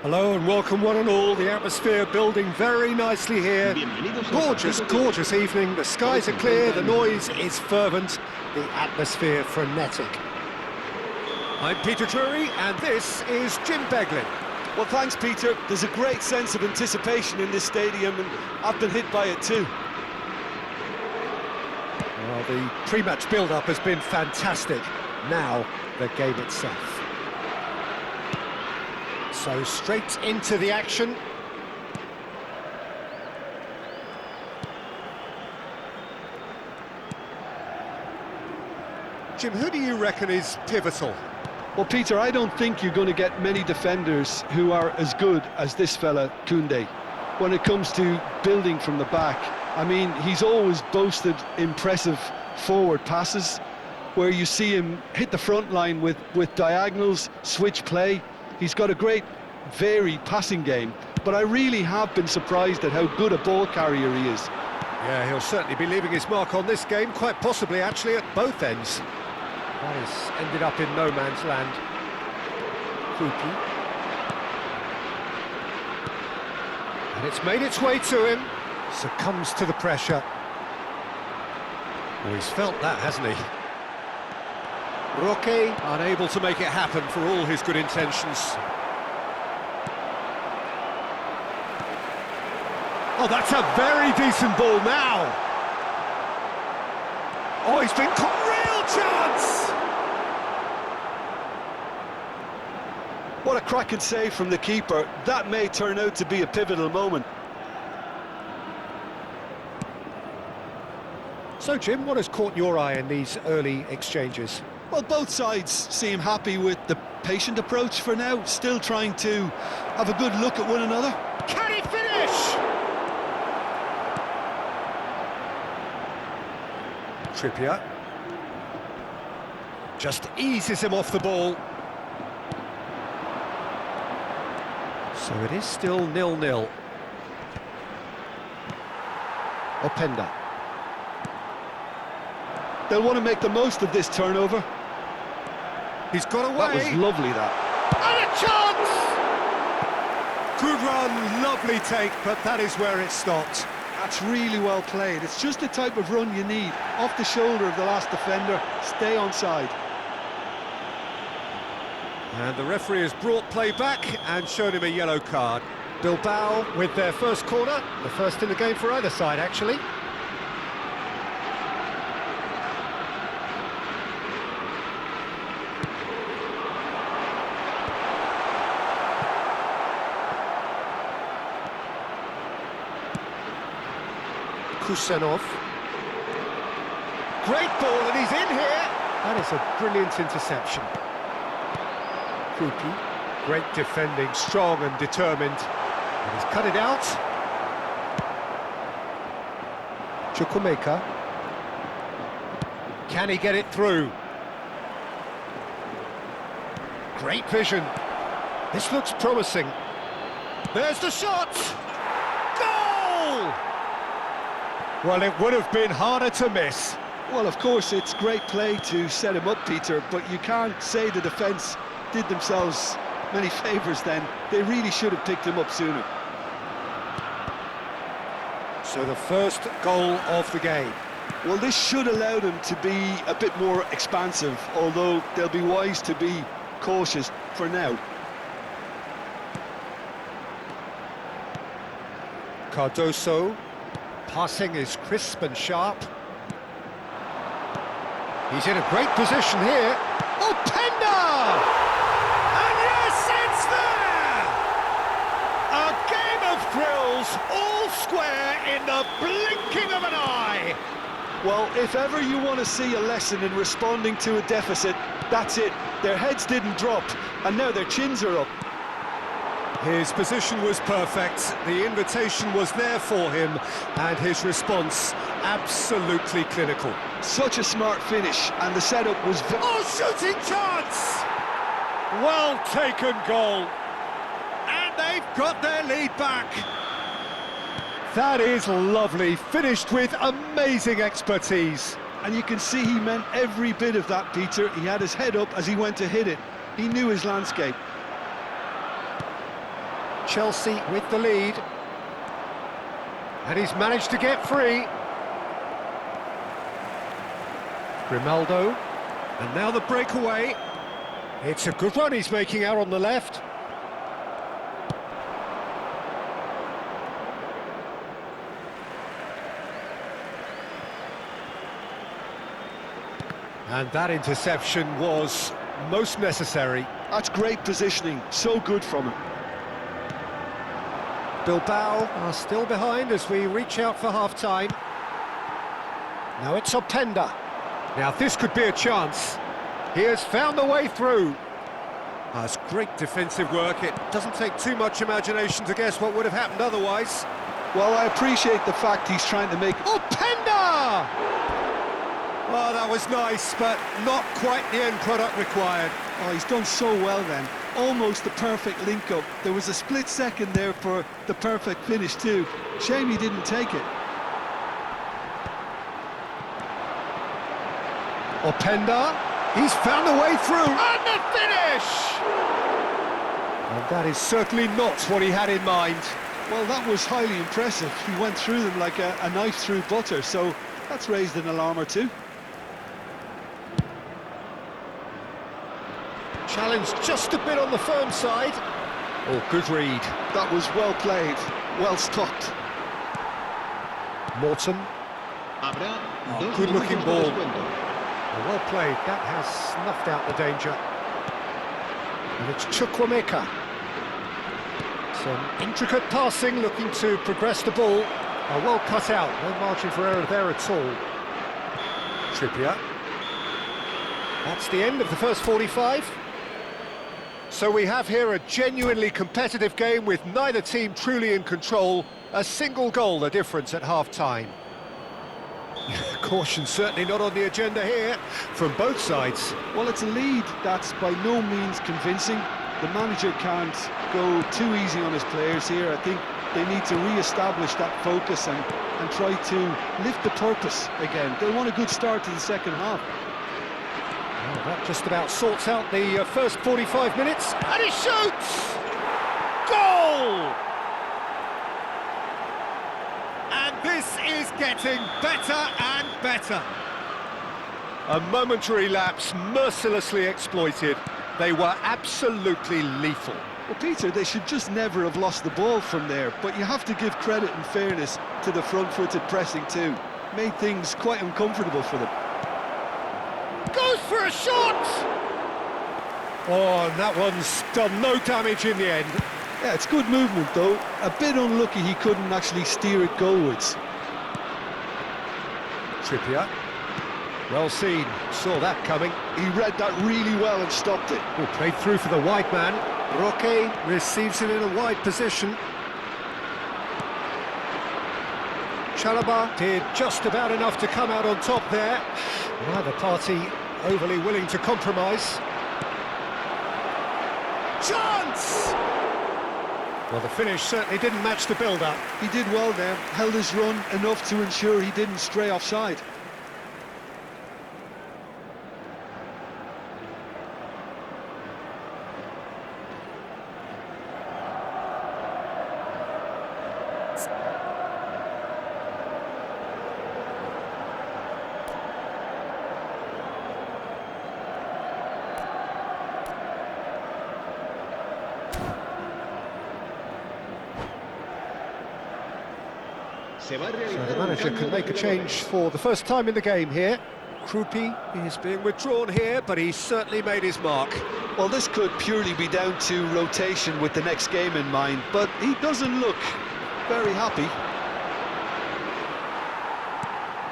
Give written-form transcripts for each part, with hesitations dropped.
Hello and welcome one and all. The atmosphere building very nicely here. Gorgeous, gorgeous evening. The skies are clear, the noise is fervent, the atmosphere frenetic. I'm Peter Drury and this is Jim Beglin. Well, thanks, Peter. There's a great sense of anticipation in this stadium, and I've been hit by it too. Well, the pre-match build-up has been fantastic. Now, the game itself. So straight into the action. Jim, who do you reckon is pivotal? Well, Peter, I don't think you're going to get many defenders who are as good as this fella, Koundé. When it comes to building from the back, I mean, he's always boasted impressive forward passes, where you see him hit the front line with diagonals, switch play. He's got a great, varied passing game, but I really have been surprised at how good a ball carrier he is. Yeah, he'll certainly be leaving his mark on this game, quite possibly actually at both ends. That has ended up in no man's land. Krupi. And it's made its way to him. Succumbs to the pressure. Well, he's felt that, hasn't he? Roque unable to make it happen for all his good intentions. Oh, that's a very decent ball now. Oh, he's been caught. Real chance! What a cracking save from the keeper. That may turn out to be a pivotal moment. So, Jim, what has caught your eye in these early exchanges? Well, both sides seem happy with the patient approach for now, still trying to have a good look at one another. Can he finish? Trippier just eases him off the ball. So it is still 0-0. Openda. They'll want to make the most of this turnover. He's got away. That was lovely, that. And a chance! Good run, lovely take, but that is where it stopped. That's really well played. It's just the type of run you need. Off the shoulder of the last defender, stay onside. And the referee has brought play back and shown him a yellow card. Bilbao with their first corner, the first in the game for either side, actually. Kusenov. Great ball, and he's in here. That is a brilliant interception. Krupi. Great defending, strong and determined. And he's cut it out. Chukwuemeka. Can he get it through? Great vision. This looks promising. There's the shot! Goal! Well, it would have been harder to miss. Well, of course, it's great play to set him up, Peter, but you can't say the defence did themselves many favours then. They really should have picked him up sooner. So the first goal of the game. Well, this should allow them to be a bit more expansive, although they'll be wise to be cautious for now. Cardoso. Passing is crisp and sharp. He's in a great position here. Openda! And yes, it's there! A game of thrills, all square in the blinking of an eye. Well, if ever you want to see a lesson in responding to a deficit, that's it. Their heads didn't drop, and now their chins are up. His position was perfect, the invitation was there for him, and his response absolutely clinical. Such a smart finish, and the setup was... Oh, shooting chance! Well taken goal. And they've got their lead back. That is lovely, finished with amazing expertise. And you can see he meant every bit of that, Peter. He had his head up as he went to hit it. He knew his landscape. Chelsea with the lead. And he's managed to get free. Grimaldo. And now the breakaway. It's a good run he's making out on the left. And that interception was most necessary. That's great positioning, so good from him. Bilbao are still behind as we reach out for half-time. Now it's Openda. Now this could be a chance. He has found the way through. That's great defensive work. It doesn't take too much imagination to guess what would have happened otherwise. Well, I appreciate the fact he's trying to make... Openda! Oh, that was nice, but not quite the end product required. Oh, he's done so well then. Almost the perfect link-up. There was a split second there for the perfect finish too. Shame he didn't take it. Openda, he's found a way through, and the finish! And that is certainly not what he had in mind. Well, that was highly impressive. He went through them like a knife through butter, so that's raised an alarm or two. Challenge just a bit on the firm side. Oh, good read. That was well played, well stopped. Morton. Oh, good-looking ball. Well played. That has snuffed out the danger. And it's Chukwuemeka. Some intricate passing, looking to progress the ball. Well cut out. No margin for error there at all. Trippier. That's the end of the first 45. So we have here a genuinely competitive game with neither team truly in control. A single goal the difference at half-time. Caution certainly not on the agenda here from both sides. Well, it's a lead that's by no means convincing. The manager can't go too easy on his players here. I think they need to re-establish that focus and try to lift the purpose again. They want a good start to the second half. Well, that just about sorts out the first 45 minutes, and he shoots! Goal! And this is getting better and better. A momentary lapse mercilessly exploited. They were absolutely lethal. Well, Peter, they should just never have lost the ball from there, but you have to give credit and fairness to the front-footed pressing too. Made things quite uncomfortable for them. Goes for a shot! Oh, and that one's done no damage in the end. Yeah, it's good movement though. A bit unlucky he couldn't actually steer it goalwards. Trippier. Well seen, saw that coming. He read that really well and stopped it. Oh, played through for the wide man. Roque receives it in a wide position. Chalobah did just about enough to come out on top there. Neither party overly willing to compromise. Chance! Well, the finish certainly didn't match the build-up. He did well there, held his run enough to ensure he didn't stray offside. So the manager can make a change for the first time in the game here. Krupi is being withdrawn here, but he's certainly made his mark. Well, this could purely be down to rotation with the next game in mind, but he doesn't look very happy.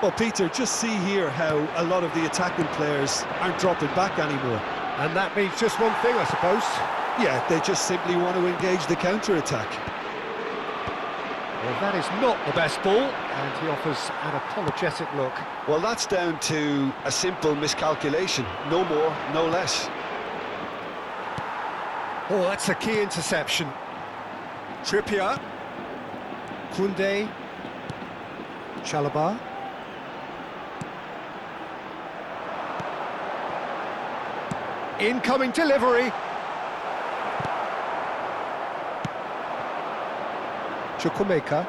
Well, Peter, just see here how a lot of the attacking players aren't dropping back anymore. And that means just one thing, I suppose. Yeah, they just simply want to engage the counter-attack. Well, that is not the best ball, and he offers an apologetic look. Well, that's down to a simple miscalculation. No more, no less. Oh, that's a key interception. Trippier. Koundé. Chalobah. Incoming delivery. Chukwuemeka.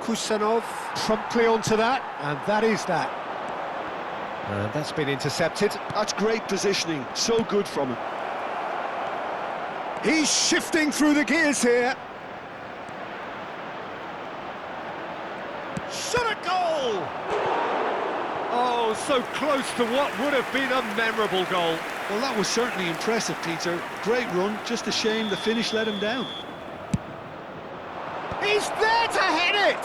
Kusanov promptly onto that, and that is that. And that's been intercepted. That's great positioning, so good from him. He's shifting through the gears here. Shot a goal! Oh, so close to what would have been a memorable goal. Well, that was certainly impressive, Peter. Great run, just a shame the finish let him down. He's there to head it!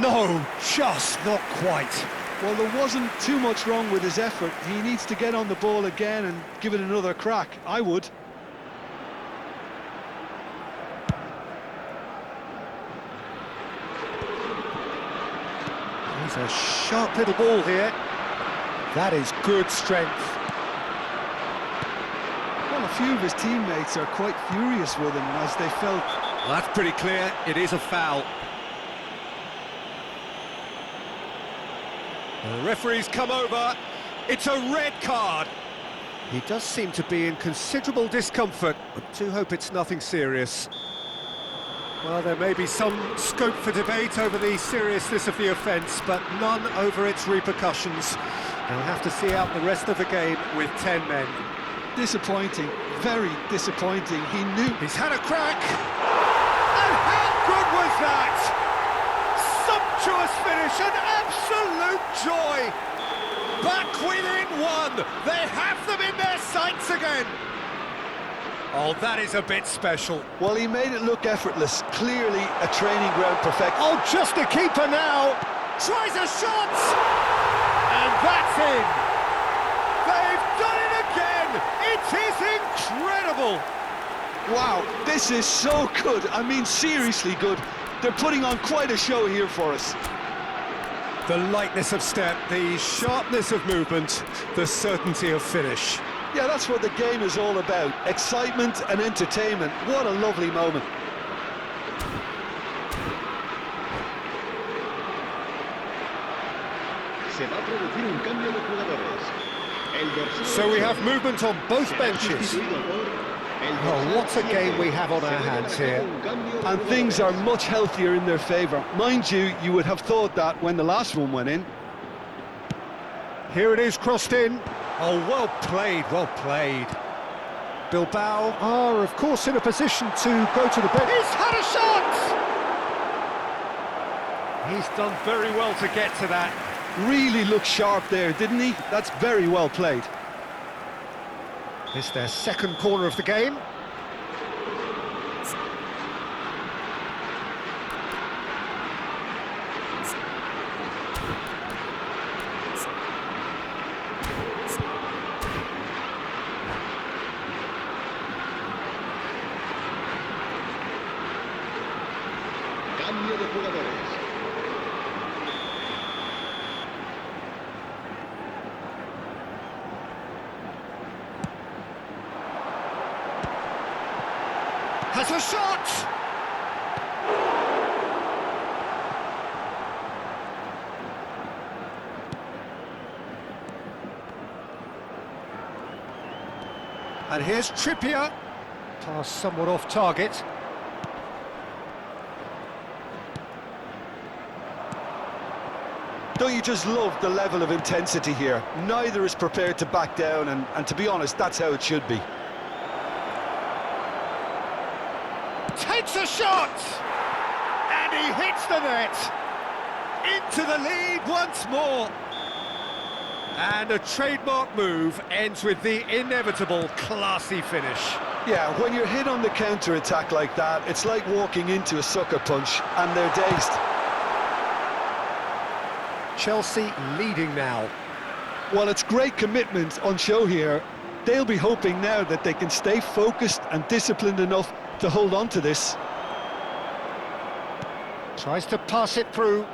No, just not quite. Well, there wasn't too much wrong with his effort. He needs to get on the ball again and give it another crack. I would. He's a sharp little ball here. That is good strength. Well, a few of his teammates are quite furious with him as they felt... Well, that's pretty clear. It is a foul. The referee's come over. It's a red card. He does seem to be in considerable discomfort. I do hope it's nothing serious. Well, there may be some scope for debate over the seriousness of the offence, but none over its repercussions. They'll have to see out the rest of the game with 10 men. Disappointing, very disappointing. He knew... He's had a crack. And how good was that? Sumptuous finish, an absolute joy. Back within one. They have them in their sights again. Oh, that is a bit special. Well, he made it look effortless. Clearly a training ground perfection. Oh, just a keeper now. Tries a shot. And that's in. They've done it again. It is incredible. Wow, this is so good. I mean, seriously good. They're putting on quite a show here for us. The lightness of step, the sharpness of movement, the certainty of finish. Yeah, that's what the game is all about. Excitement and entertainment. What a lovely moment. So we have movement on both benches. Oh, what a game we have on our hands here. And things are much healthier in their favour. Mind you, you would have thought that when the last one went in. Here it is, crossed in. Oh, well played, well played. Bilbao are, of course, in a position to go to the bench. He's had a shot! He's done very well to get to that. Really looked sharp there, didn't he? That's very well played. It's their second corner of the game. Cambio de jugadores. Has a shot! And here's Trippier. Pass somewhat off target. Don't you just love the level of intensity here? Neither is prepared to back down, and to be honest, that's how it should be. Takes a shot! And he hits the net! Into the lead once more! And a trademark move ends with the inevitable classy finish. Yeah, when you're hit on the counter-attack like that, it's like walking into a sucker punch, and they're dazed. Chelsea leading now. Well, it's great commitment on show here. They'll be hoping now that they can stay focused and disciplined enough to hold on to this. Tries to pass it through.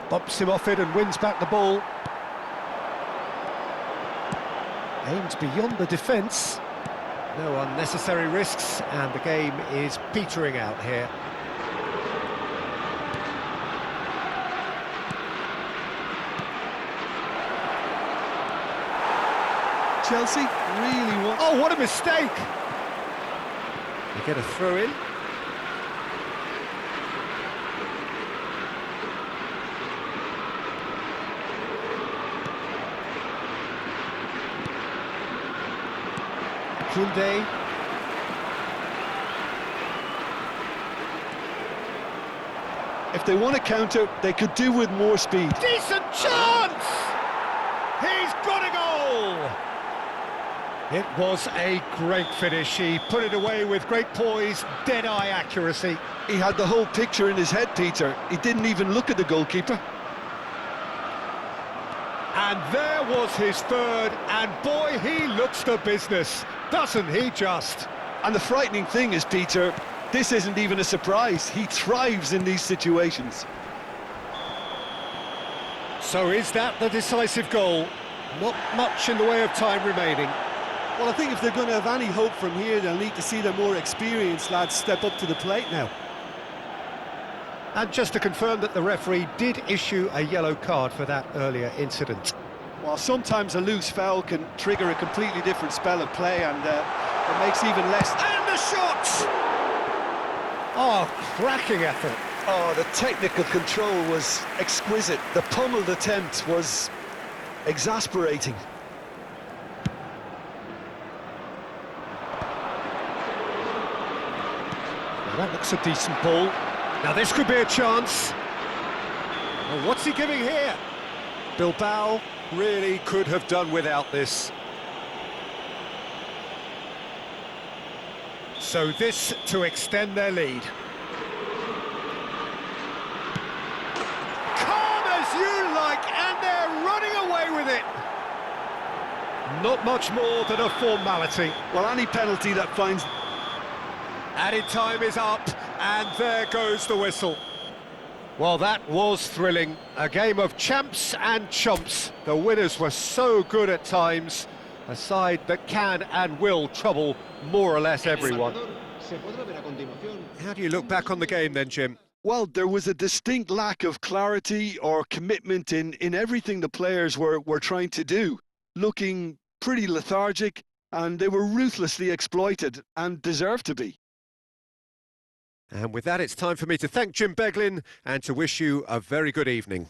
Bumps him off it and wins back the ball. Aimed beyond the defence. No unnecessary risks, and the game is petering out here. Chelsea really want... Oh, what a mistake! They get a throw in. Koundé. If they want to counter, they could do with more speed. Decent chance! He's got a goal! It was a great finish. He put it away with great poise, dead-eye accuracy. He had the whole picture in his head, Peter. He didn't even look at the goalkeeper. And there was his third, and boy, he looks the business, doesn't he just? And the frightening thing is, Peter, this isn't even a surprise. He thrives in these situations. So is that the decisive goal? Not much in the way of time remaining. Well, I think if they're going to have any hope from here, they'll need to see their more experienced lads step up to the plate now. And just to confirm that the referee did issue a yellow card for that earlier incident. While sometimes a loose foul can trigger a completely different spell of play, and it makes even less... And the shot! Oh, cracking effort. Oh, the technical control was exquisite. The pummeled attempt was exasperating. Well, that looks a decent ball. Now this could be a chance. Well, what's he giving here? Bilbao really could have done without this. So this to extend their lead. Calm as you like, and they're running away with it. Not much more than a formality. Well, any penalty that finds... Added time is up, and there goes the whistle. Well, that was thrilling. A game of champs and chumps. The winners were so good at times. A side that can and will trouble more or less everyone. How do you look back on the game then, Jim? Well, there was a distinct lack of clarity or commitment in everything the players were trying to do. Looking pretty lethargic, and they were ruthlessly exploited, and deserved to be. And with that, it's time for me to thank Jim Beglin and to wish you a very good evening.